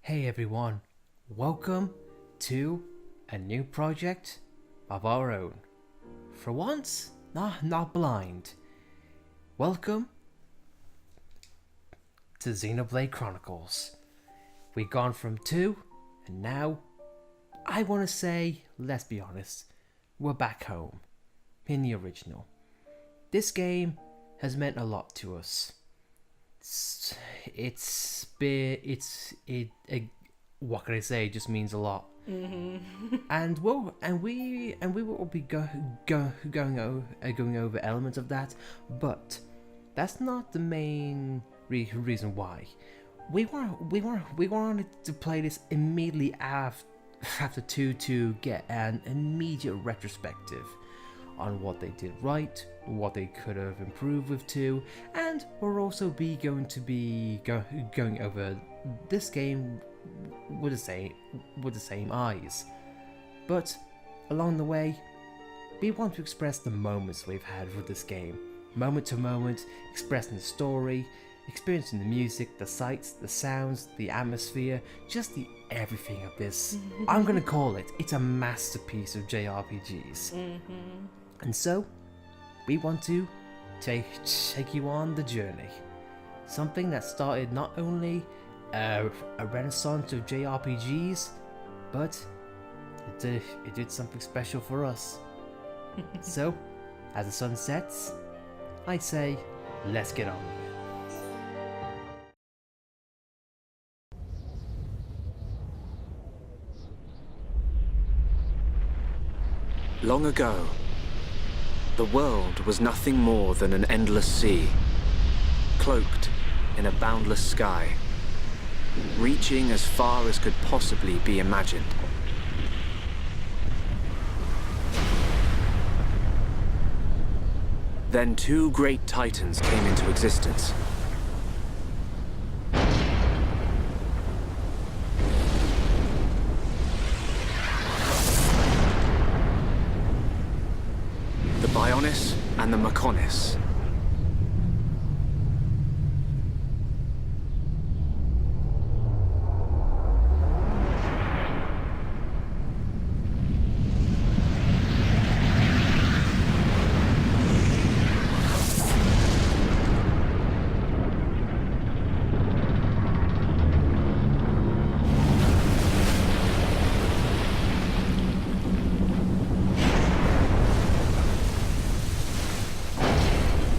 Hey everyone, welcome to a new project of our own. For once, not blind. Welcome to Xenoblade Chronicles. We've gone from 2, and now, I want to say, let's be honest, we're back home, in the original. This game has meant a lot to us. What can I say? It just means a lot. Mm-hmm. and we will be going over elements of that, but that's not the main reason why. We wanted to play this immediately after 2 to get an immediate retrospective on what they did right, what they could have improved with 2, and we're also going to be going over this game with the same eyes. But along the way, we want to express the moments we've had with this game, moment to moment, expressing the story, experiencing the music, the sights, the sounds, the atmosphere, just the everything of this. I'm gonna call it's a masterpiece of JRPGs. And so, we want to take you on the journey. Something that started not only a renaissance of JRPGs, but it did something special for us. So, as the sun sets, I say, let's get on. Long ago, the world was nothing more than an endless sea, cloaked in a boundless sky, reaching as far as could possibly be imagined. Then 2 great titans came into existence. The Bionis and the Mechonis.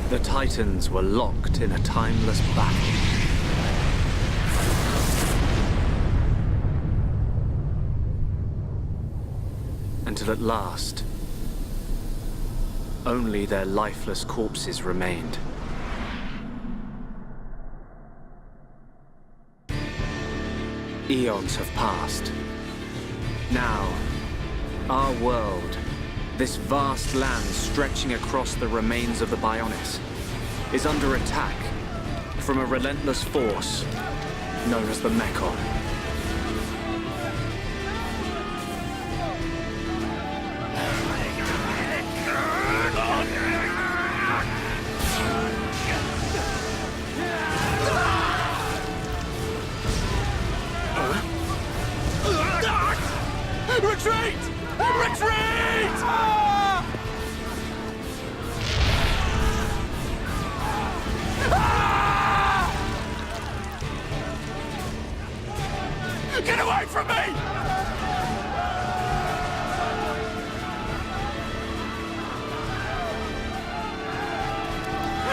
The Titans were locked in a timeless battle. Until at last, only their lifeless corpses remained. Eons have passed. Now, our world, this vast land stretching across the remains of the Bionis, is under attack from a relentless force known as the Mechon. Retreat! Retreat! Get away from me!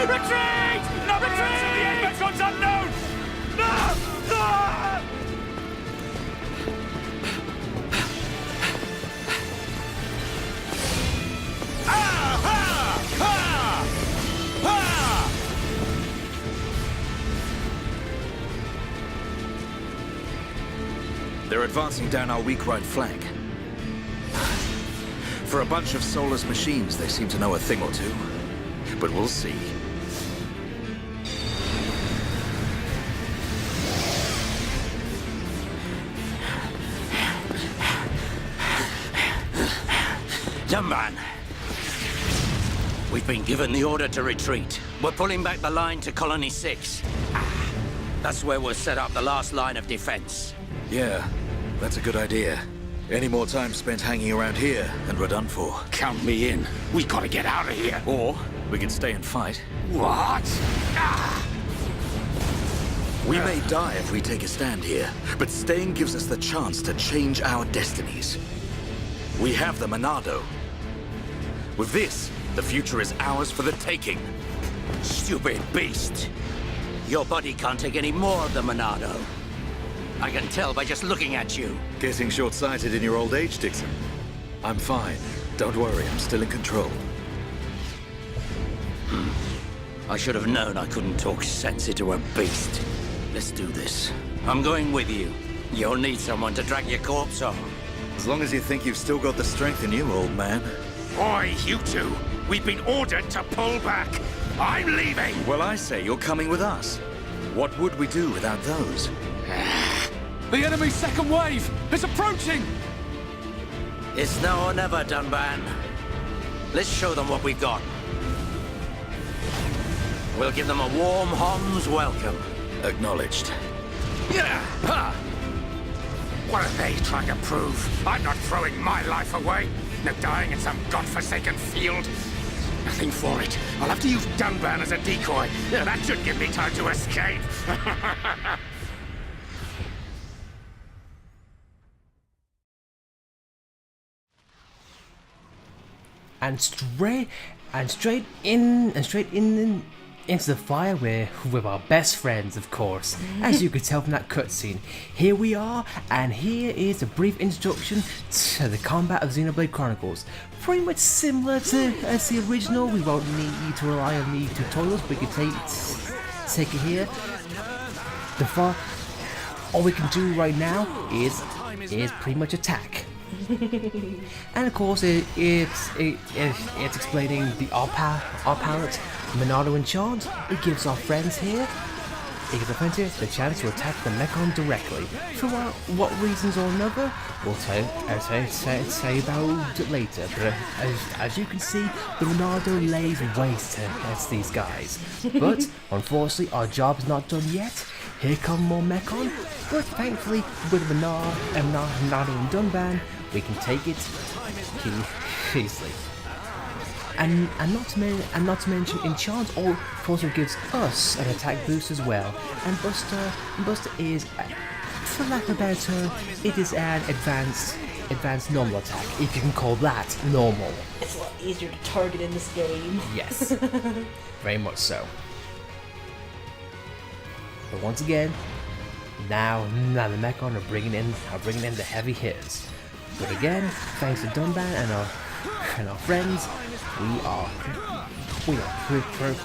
Retreat! No, retreat! The end Mecho's unknown! No! No! They're advancing down our weak right flank. For a bunch of soulless machines, they seem to know a thing or two. But we'll see. Young man, we've been given the order to retreat. We're pulling back the line to Colony 6. That's where we'll set up the last line of defense. Yeah, that's a good idea. Any more time spent hanging around here, and we're done for. Count me in. We gotta get out of here. Or we can stay and fight. What? Ah! We may die if we take a stand here, but staying gives us the chance to change our destinies. We have the Monado. With this, the future is ours for the taking. Stupid beast. Your body can't take any more of the Monado. I can tell by just looking at you. Getting short-sighted in your old age, Dixon. I'm fine. Don't worry, I'm still in control. I should have known I couldn't talk sense into a beast. Let's do this. I'm going with you. You'll need someone to drag your corpse on. As long as you think you've still got the strength in you, old man. Oi, you two! We've been ordered to pull back! I'm leaving! Well, I say you're coming with us. What would we do without those? The enemy's second wave is approaching! It's now or never, Dunban. Let's show them what we've got. We'll give them a warm Hom's welcome. Acknowledged. Yeah! Ha! What are they trying to prove? I'm not throwing my life away. No dying in some godforsaken field. Nothing for it. I'll have to use Dunban as a decoy. Yeah, that should give me time to escape. and straight into the fire with our best friends, of course, as you could tell from that cutscene. Here we are, and here is a brief introduction to the combat of Xenoblade Chronicles. Pretty much similar to as the original. We won't need to rely on the tutorials, we can take it here. All we can do right now is pretty much attack. And of course, it's explaining our palette, Monado and Chant. It gives our friends here, the chance to attack the Mechon directly. For what reasons or another, we'll say about it later. But as you can see, the Monado lays waste against these guys. But unfortunately, our job is not done yet. Here come more Mechon, but thankfully, with Monado and Dunban, we can take it easily. And not to mention, Enchant also gives us an attack boost as well. And Buster is, for lack of a better term, it is an advanced normal attack, if you can call that normal. It's a lot easier to target in this game. Yes, very much so. But once again, now the Mechon are bringing in the heavy hitters. But again, thanks to Dunban and our friends, we are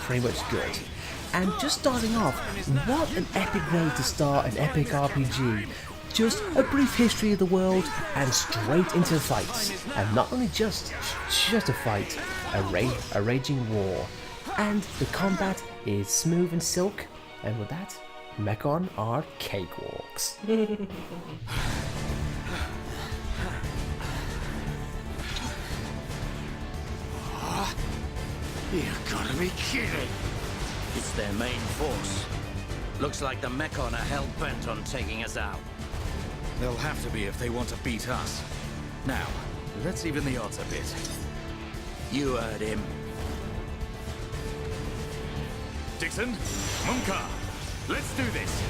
pretty much good. And just starting off, what an epic way to start an epic RPG. Just a brief history of the world and straight into the fights. And not only just a fight, a raging war. And the combat is smooth and silk, and with that, Mechon are cakewalks. You gotta be kidding! It's their main force. Looks like the Mechon are hell-bent on taking us out. They'll have to be if they want to beat us. Now, let's even the odds a bit. You heard him. Dixon, Munka, let's do this.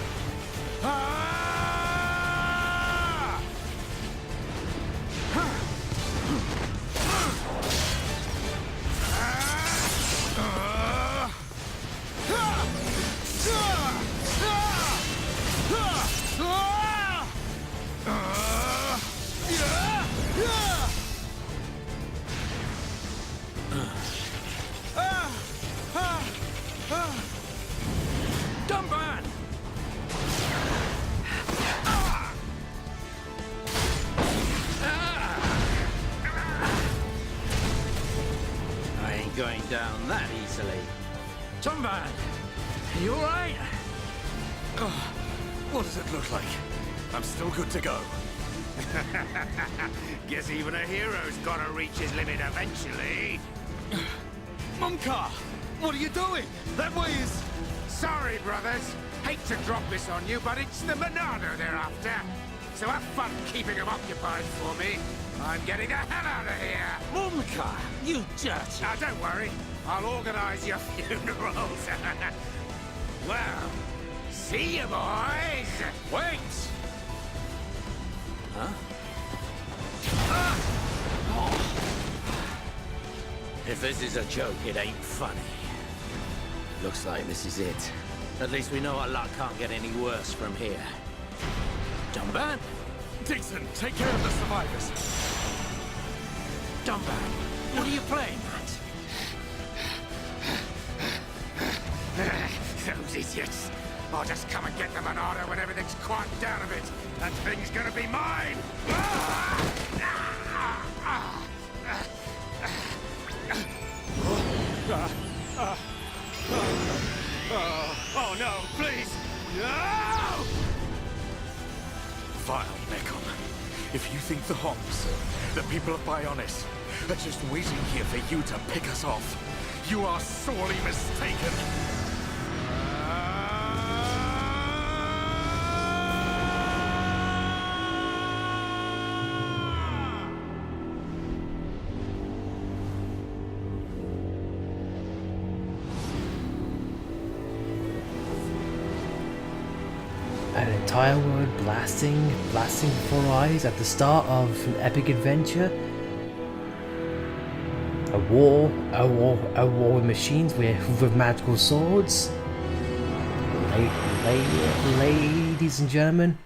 Dunban! I ain't going down that easily. Dunban! You alright? What does it look like? I'm still good to go. Guess even a hero's gotta reach his limit eventually. Munka! What are you doing? That way is... Sorry, brothers. Hate to drop this on you, but it's the Monado they're after. So have fun keeping them occupied for me. I'm getting the hell out of here. Mumka, you dirty... Now, don't worry. I'll organize your funerals. Well, see you, boys. Wait! Huh? If this is a joke, it ain't funny. Looks like this is it. At least we know our luck can't get any worse from here. Dumban? Dixon, take care of the survivors. Dumban, what are you playing at? Those idiots. I'll just come and get the Monado when everything's quieted down a bit. That thing's gonna be mine! Oh no, please! No! Vile Mekon. If you think the Homs, the people of Bionis, are just waiting here for you to pick us off, you are sorely mistaken. An entire world blasting before our eyes at the start of an epic adventure. A war with machines with magical swords. Ladies and gentlemen,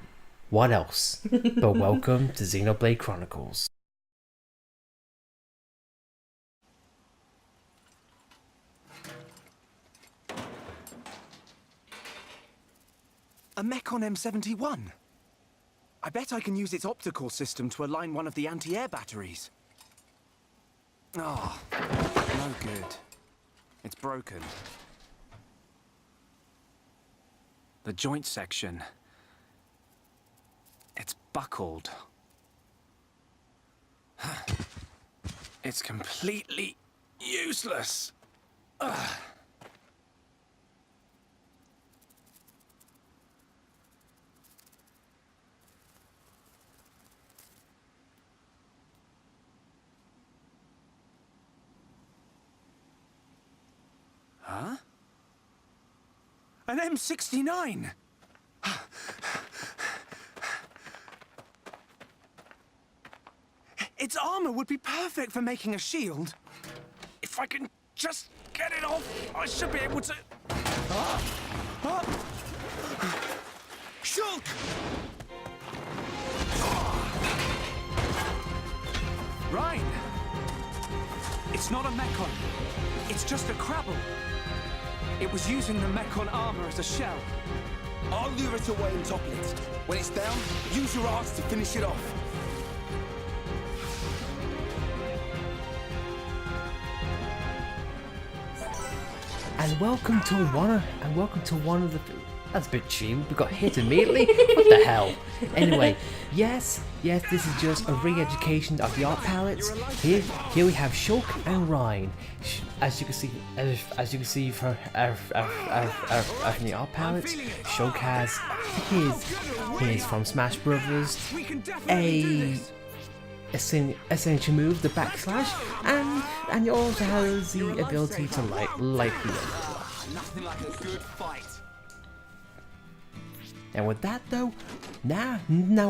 what else? But welcome to Xenoblade Chronicles. A Mekon M71? I bet I can use its optical system to align one of the anti-air batteries. Oh, no good. It's broken. The joint section. It's buckled. It's completely useless. Ugh. Huh? An M69! Its armor would be perfect for making a shield. If I can just get it off, I should be able to... Shulk! Rhine! It's not a Mekon. It's just a Crabble. It was using the Mekon armor as a shell. I'll lure it away and topple it. When it's down, use your arts to finish it off. And welcome to one of the. That's a bit cheap. We got hit immediately. What the hell? Anyway, yes, this is just a re-education of the art palettes. Here we have Shulk and Rhine. As you can see from the art palettes, Shulk has his from Smash Brothers, a signature move, the backslash, and he also has the ability to light the Nothing like a good fight. And with that though, now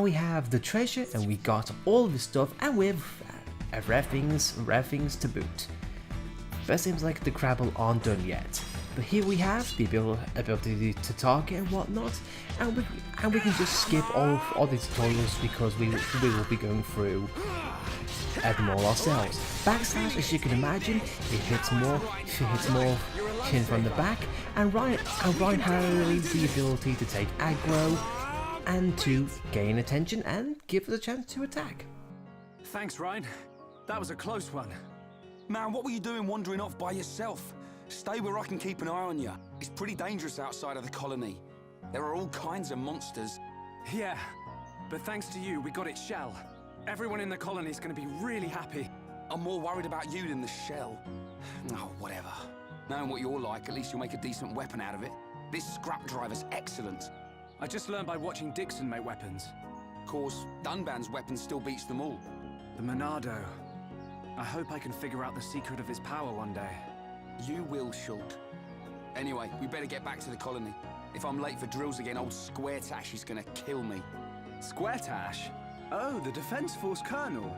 we have the treasure and we got all of the stuff and we have rare things to boot. But it seems like the Crabble aren't done yet. But here we have the ability to target and whatnot, and we can just skip all the tutorials because we will be going through them all ourselves. Backslash, as you can imagine, it hits more chin from the back, and Rhine has the ability to take aggro and to gain attention and give us a chance to attack. Thanks, Rhine. That was a close one. Man, what were you doing wandering off by yourself? Stay where I can keep an eye on you. It's pretty dangerous outside of the colony. There are all kinds of monsters. Yeah, but thanks to you, we got its shell. Everyone in the colony is going to be really happy. I'm more worried about you than the shell. Oh, whatever. Knowing what you're like, at least you'll make a decent weapon out of it. This scrap driver's excellent. I just learned by watching Dixon make weapons. Of course, Dunban's weapon still beats them all. The Monado. I hope I can figure out the secret of his power one day. You will, Shult. Anyway, we better get back to the colony. If I'm late for drills again, old Square Tash is gonna kill me. Square Tash? Oh, the Defense Force Colonel.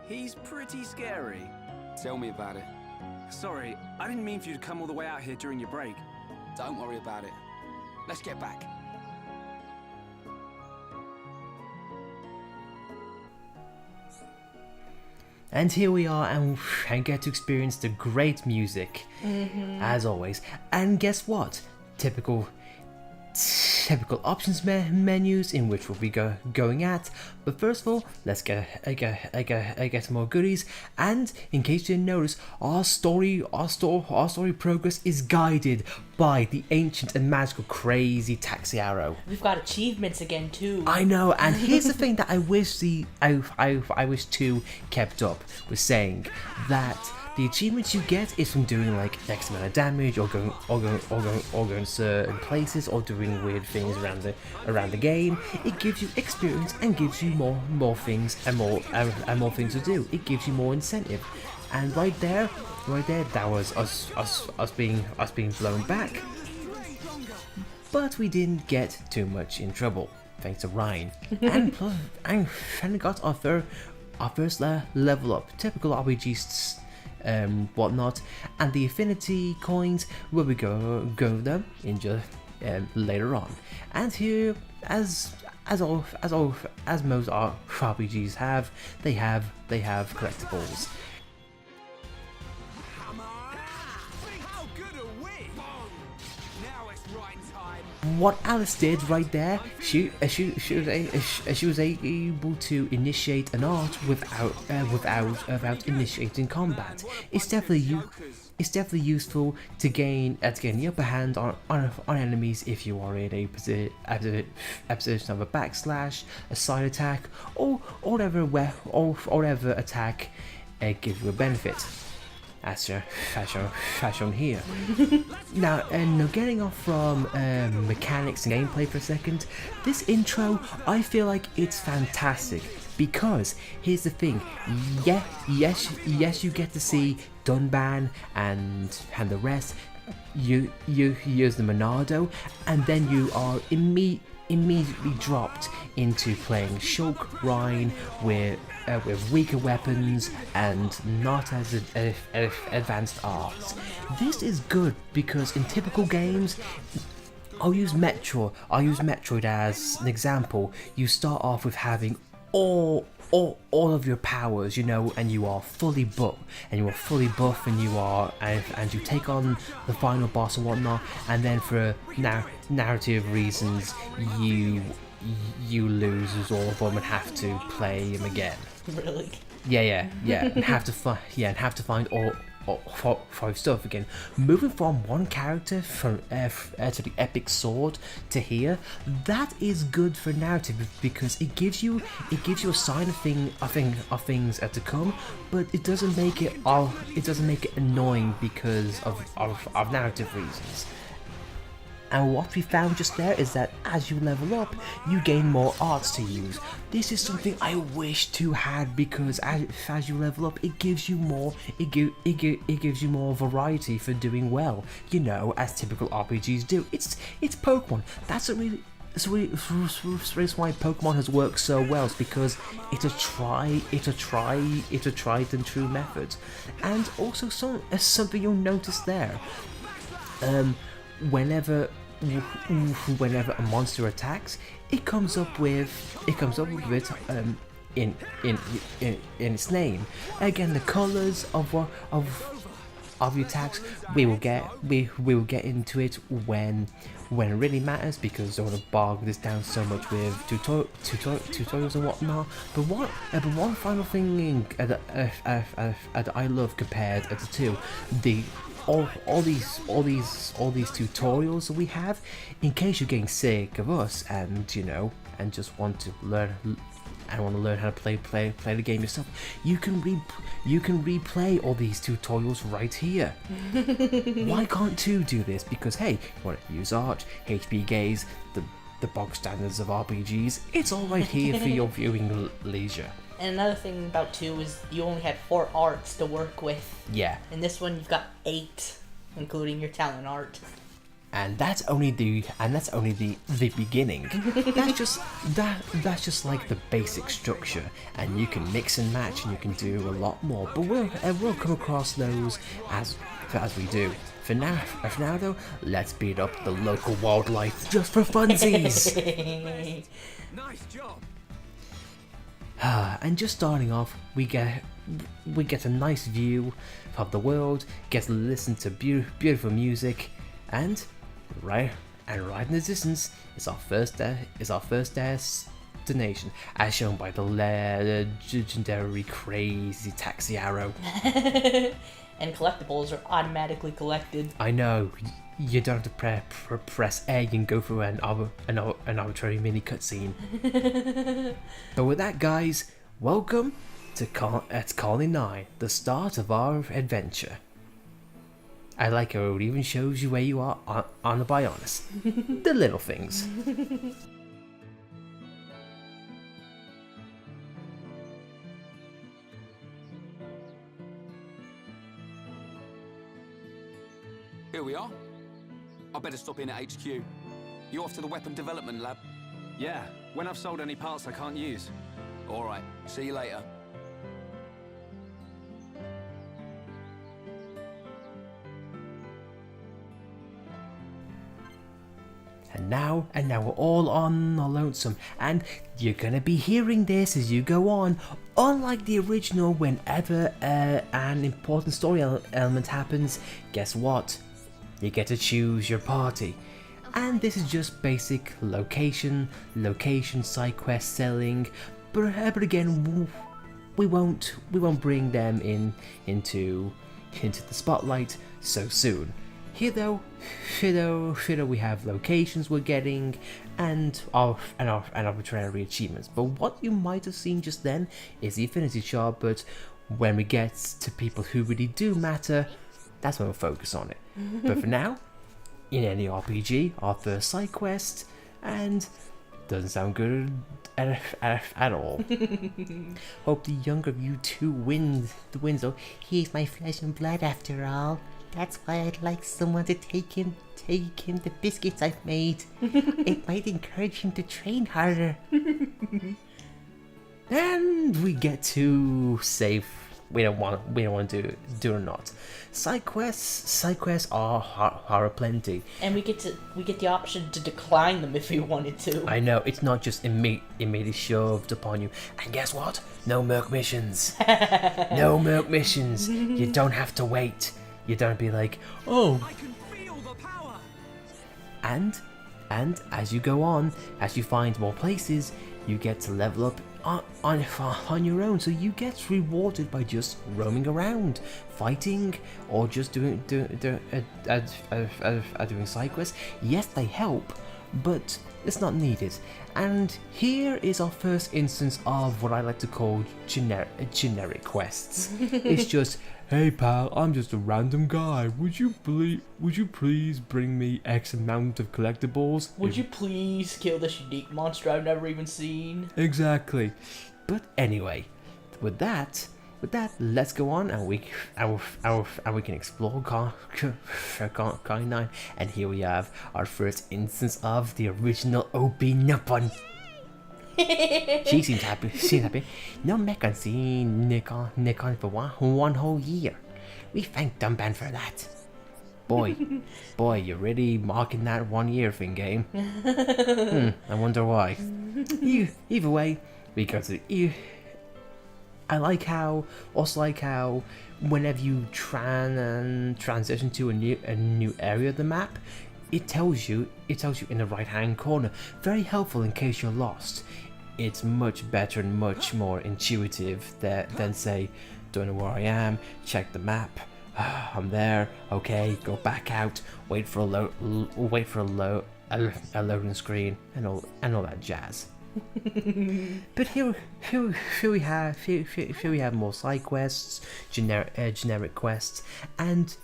He's pretty scary. Tell me about it. Sorry, I didn't mean for you to come all the way out here during your break. Don't worry about it. Let's get back. And here we are, and get to experience the great music, as always. And guess what? Typical options menus in which we'll be going at. But first of all, let's get some more goodies. And in case you didn't notice, our story progress is guided by the ancient and magical crazy taxi arrow. We've got achievements again too. I know, and here's the thing that I wish I wish 2 kept up, was saying that the achievements you get is from doing like X amount of damage, or going certain places, or doing weird things around the game. It gives you experience and gives you more things and more things to do. It gives you more incentive, and right there, that was us being blown back. But we didn't get too much in trouble, thanks to Ryan, and got our first level up. Typical RPGs. Whatnot, and the affinity coins will be go them in just later on. And here, as most RPGs have, they have collectibles. What Alice did right there, she was able to initiate an art without initiating combat. It's definitely useful to gain the upper hand on enemies if you are in a position of a backslash, a side attack, or whatever attack gives you a benefit. As shown here. Now, getting off from mechanics and gameplay for a second, this intro, I feel like it's fantastic, because here's the thing. Yes, you get to see Dunban and the rest. You use the Monado, and then you are immediately dropped into playing Shulk Rhine with weaker weapons and not as advanced arts. This is good because in typical games, I'll use Metroid as an example. You start off with having all of your powers, and you are fully buff, and you take on the final boss and whatnot, and then for narrative reasons, you lose all of them and have to play him again. Really? Yeah, and have to find all 5 stuff again. Moving from one character to the epic sword to here, that is good for narrative because it gives you a sign of things to come, but it doesn't make it annoying because of narrative reasons. And what we found just there is that as you level up, you gain more arts to use. This is something I wish to had, because as you level up, it gives you more. It gives you more variety for doing well. As typical RPGs do. It's Pokemon. That's the reason why Pokemon has worked so well, is because it's a tried and true method. And also something you'll notice there. Whenever a monster attacks, it comes up with it in its name. Again, the colors of the attacks, we will get into it when it really matters, because I don't want to bog this down so much with tutorials and whatnot. But one final thing that I love compared to two, all these tutorials that we have, in case you're getting sick of us and and just want to learn and want to learn how to play the game yourself, you can replay all these tutorials right here. Why can't two do this? Because hey, you want to use art, HP gaze, the bog standards of RPGs, it's all right here for your viewing leisure. And another thing about 2 is you only had 4 arts to work with. Yeah. In this one, you've got 8, including your talent art. And that's only the beginning. That's just like the basic structure, and you can mix and match, and you can do a lot more. But we'll come across those as we do. For now though, let's beat up the local wildlife just for funsies. Nice job. And just starting off, we get a nice view of the world, get to listen to beautiful music, and right in the distance is our first destination, as shown by the legendary crazy taxi arrow. And collectibles are automatically collected. I know, you don't have to press A and go through an arbitrary mini cutscene. But with that, guys, welcome to Colony 9, the start of our adventure. I like how it even shows you where you are on the Bionis. The little things. Here we are. I better stop in at HQ. You off to the weapon development lab? Yeah, when I've sold any parts I can't use. All right. See you later. And now we're all on the lonesome, and you're gonna be hearing this as you go on. Unlike the original, whenever an important story element happens, guess what? You get to choose your party. And this is just basic location side quest selling, but again, we won't bring them into the spotlight so soon. Here though, we have locations we're getting and arbitrary achievements. But what you might have seen just then is the affinity chart. But when we get to people who really do matter, that's when we'll focus on it. But for now, in any RPG, our first side quest, and doesn't sound good at all. Hope the younger of you two wins though. He's my flesh and blood after all. That's why I'd like someone to take him the biscuits I've made. It might encourage him to train harder. And we get to save. We don't want to do or not. Side quests are plenty. And we get the option to decline them if we wanted to. I know, it's not just immediately shoved upon you. And guess what? No merc missions. No merc missions. You don't have to wait. You don't be like, oh. I can feel the power. And as you go on, as you find more places, you get to level up on your own. So you get rewarded by just roaming around, fighting, or just doing side quests. Yes, they help, but it's not needed. And here is our first instance of what I like to call generic quests. It's just, hey pal, I'm just a random guy. Would you please bring me X amount of collectibles? Would you please kill this unique monster I've never even seen? Exactly. But anyway, with that, let's go on and we can explore Colony 9. And here we have our first instance of the original OB Nippon. She seems happy. No mech seen Nikon for one whole year. We thank Dumban for that. Boy, you're really marking that 1 year thing, game. I wonder why. Either way, we go to I like how whenever you transition to a new area of the map, it tells you in the right hand corner. Very helpful in case you're lost. It's much better and much more intuitive than say, don't know where I am, check the map, I'm there, okay, go back out, wait for a loading screen and all that jazz. But here we have more side quests, generic quests, and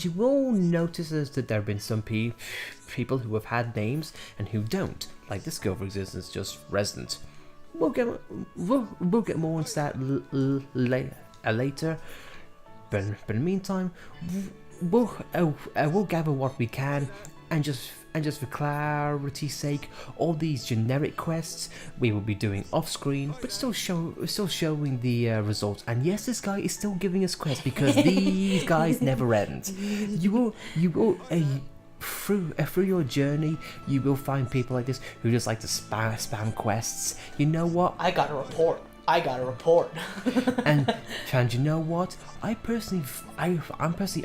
you will notice that there have been some people who have had names and who don't. Like this girl, for instance, just Resident. We'll get more into that later. But in the meantime, we'll gather what we can, and just for clarity's sake, all these generic quests we will be doing off screen, but still showing the results. And yes, this guy is still giving us quests because these guys never end. You will through your journey, you will find people like this who just like to spam quests. You know what? I got a report. and you know what? I'm personally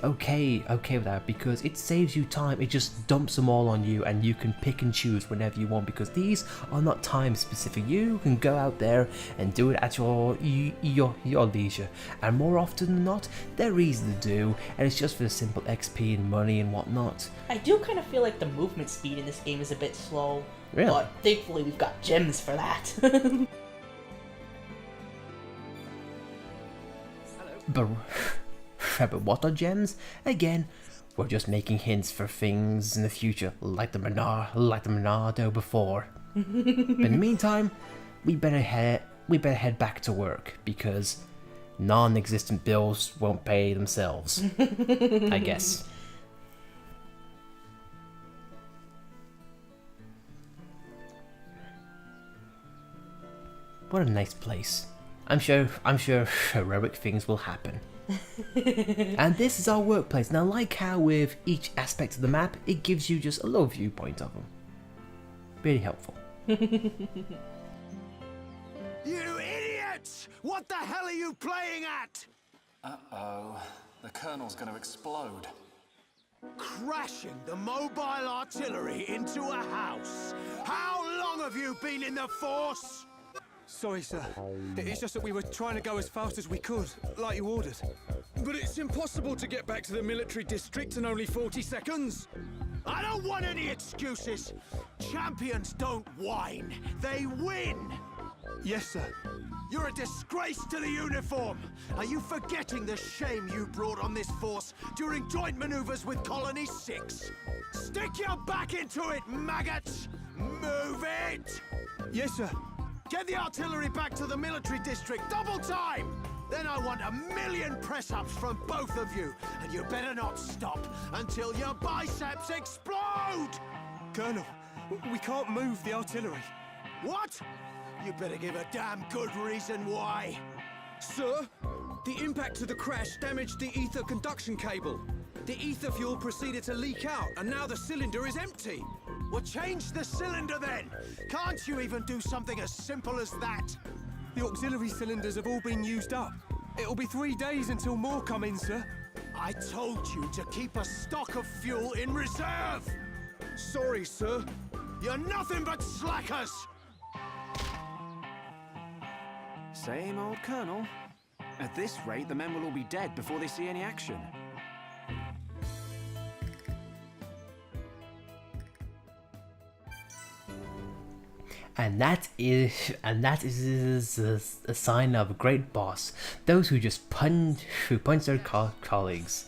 okay with that, because it saves you time. It just dumps them all on you, and you can pick and choose whenever you want, because these are not time specific. You can go out there and do it at your leisure, and more often than not, they're easy to do, and it's just for the simple XP and money and whatnot. I do kind of feel like the movement speed in this game is a bit slow, really? But thankfully we've got gems for that. But what are gems? Again, we're just making hints for things in the future, like the Monado before. But in the meantime, we better head back to work, because non-existent bills won't pay themselves. I guess. What a nice place. I'm sure heroic things will happen. And this is our workplace. Now, like how with each aspect of the map, it gives you just a little viewpoint of them. Really helpful. You idiots! What the hell are you playing at? Uh-oh. The Colonel's gonna explode. Crashing the mobile artillery into a house. How long have you been in the force? Sorry, sir. It's just that we were trying to go as fast as we could, like you ordered. But it's impossible to get back to the military district in only 40 seconds. I don't want any excuses. Champions don't whine, they win. Yes, sir. You're a disgrace to the uniform. Are you forgetting the shame you brought on this force during joint maneuvers with Colony 6? Stick your back into it, maggots! Move it! Yes, sir. Get the artillery back to the military district, double time! Then I want 1,000,000 press-ups from both of you, and you better not stop until your biceps explode! Colonel, we can't move the artillery. What? You better give a damn good reason why. Sir, the impact of the crash damaged the ether conduction cable. The ether fuel proceeded to leak out, and now the cylinder is empty. Well, change the cylinder then! Can't you even do something as simple as that? The auxiliary cylinders have all been used up. It'll be 3 days until more come in, sir. I told you to keep a stock of fuel in reserve! Sorry, sir. You're nothing but slackers! Same old Colonel. At this rate, the men will all be dead before they see any action. And that is a sign of a great boss. Those who just punch their colleagues.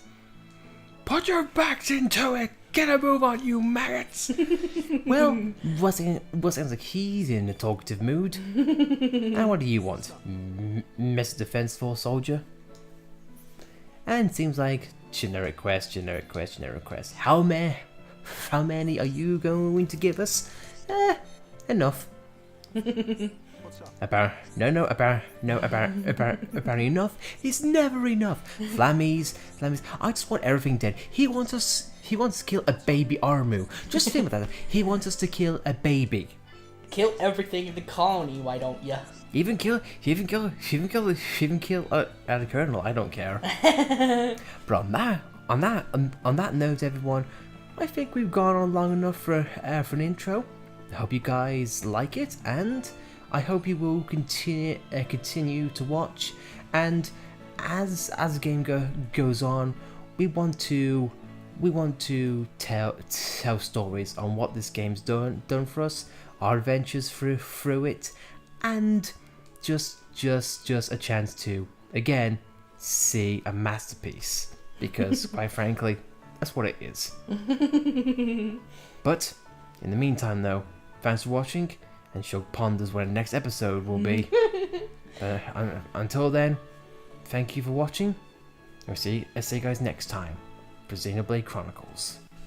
Put your backs into it. Get a move on, you maggots. Well, sounds like he's in a talkative mood. And what do you want, Mr. Defense Force soldier? And it seems like generic quest. How many are you going to give us? Enough. Apparently enough is never enough. Flammies. I just want everything dead. He wants to kill a baby Armu. Just think about that. He wants us to kill a baby. Kill everything in the colony, why don't ya? Even kill the Colonel. I don't care. But on that note, everyone, I think we've gone on long enough for an intro. I hope you guys like it, and I hope you will continue to watch. And as the game goes on, we want to tell stories on what this game's done for us, our adventures through it, and just a chance to, again, see a masterpiece. Because, quite frankly, that's what it is. But, in the meantime though, thanks for watching, and she'll ponders when the next episode will be. Until then, thank you for watching. I'll see you guys next time for Xenoblade Chronicles.